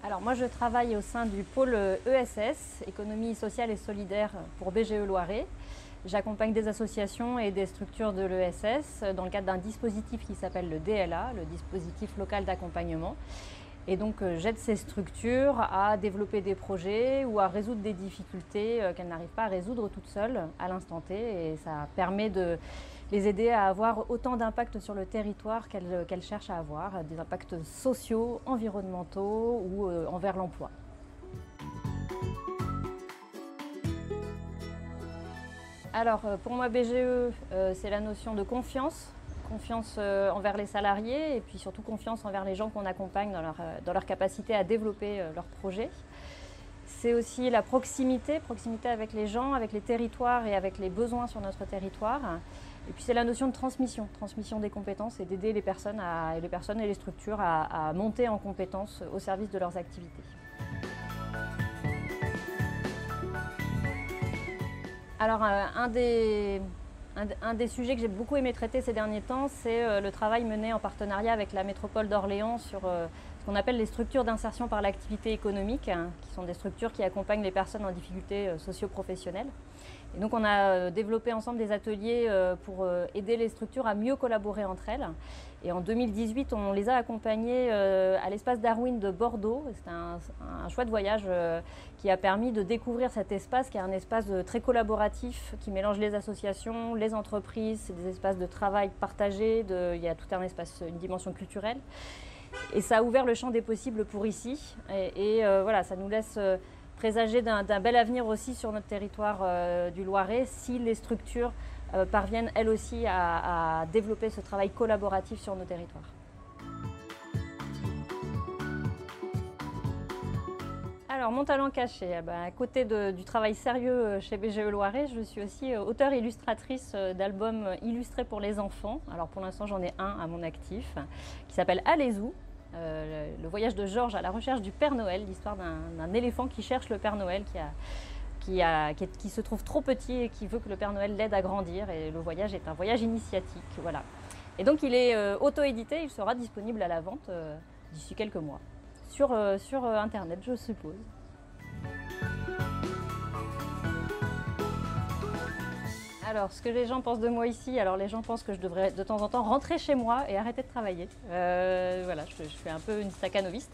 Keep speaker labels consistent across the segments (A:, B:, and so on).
A: Alors moi je travaille au sein du pôle ESS, Économie sociale et solidaire pour BGE Loiret. J'accompagne des associations et des structures de l'ESS dans le cadre d'un dispositif qui s'appelle le DLA, le dispositif local d'accompagnement. Et donc j'aide ces structures à développer des projets ou à résoudre des difficultés qu'elles n'arrivent pas à résoudre toutes seules à l'instant T. Et ça permet de les aider à avoir autant d'impact sur le territoire qu'elles cherchent à avoir, des impacts sociaux, environnementaux ou envers l'emploi. Alors pour moi BGE, c'est la notion de confiance. Confiance envers les salariés et puis surtout confiance envers les gens qu'on accompagne dans leur capacité à développer leurs projets. C'est aussi la proximité avec les gens, avec les territoires et avec les besoins sur notre territoire. Et puis c'est la notion de transmission des compétences et d'aider les personnes et les structures à monter en compétences au service de leurs activités. Alors un des sujets que j'ai beaucoup aimé traiter ces derniers temps, c'est le travail mené en partenariat avec la métropole d'Orléans sur ce qu'on appelle les structures d'insertion par l'activité économique, qui sont des structures qui accompagnent les personnes en difficulté socio-professionnelle. Et donc on a développé ensemble des ateliers pour aider les structures à mieux collaborer entre elles. Et en 2018, on les a accompagnées à l'espace Darwin de Bordeaux. C'était un chouette voyage qui a permis de découvrir cet espace, qui est un espace très collaboratif, qui mélange les associations, les entreprises, c'est des espaces de travail partagés, il y a tout un espace, une dimension culturelle. Et ça a ouvert le champ des possibles pour ici. Et voilà, ça nous laisse présager d'un bel avenir aussi sur notre territoire du Loiret si les structures parviennent elles aussi à développer ce travail collaboratif sur nos territoires. Alors mon talent caché, à côté du travail sérieux chez BGE Loiret, je suis aussi auteure-illustratrice d'albums illustrés pour les enfants. Alors pour l'instant j'en ai un à mon actif qui s'appelle Allez-où. Le voyage de Georges à la recherche du Père Noël, l'histoire d'un éléphant qui cherche le Père Noël, qui se trouve trop petit et qui veut que le Père Noël l'aide à grandir. Et le voyage est un voyage initiatique. Voilà. Et donc il est auto-édité, il sera disponible à la vente d'ici quelques mois, sur Internet je suppose. Alors, ce que les gens pensent de moi ici, alors les gens pensent que je devrais de temps en temps rentrer chez moi et arrêter de travailler. Voilà, je fais un peu une staccanoviste.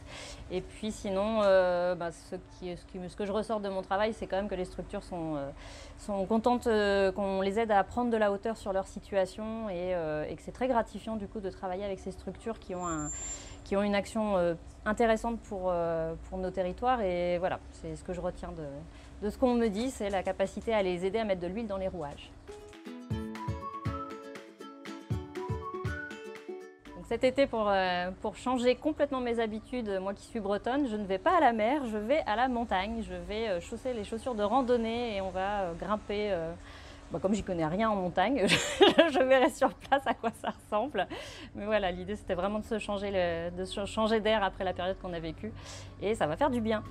A: Et puis sinon, ce que je ressors de mon travail, c'est quand même que les structures sont contentes qu'on les aide à prendre de la hauteur sur leur situation et que c'est très gratifiant du coup de travailler avec ces structures qui ont une action intéressante pour nos territoires. Et voilà, c'est ce que je retiens de ce qu'on me dit, c'est la capacité à les aider à mettre de l'huile dans les rouages. Donc cet été, pour changer complètement mes habitudes, moi qui suis bretonne, je ne vais pas à la mer, je vais à la montagne. Je vais chausser les chaussures de randonnée et on va grimper. Comme j'y connais rien en montagne, je verrai sur place à quoi ça ressemble. Mais voilà, l'idée c'était vraiment de se changer d'air après la période qu'on a vécue et ça va faire du bien.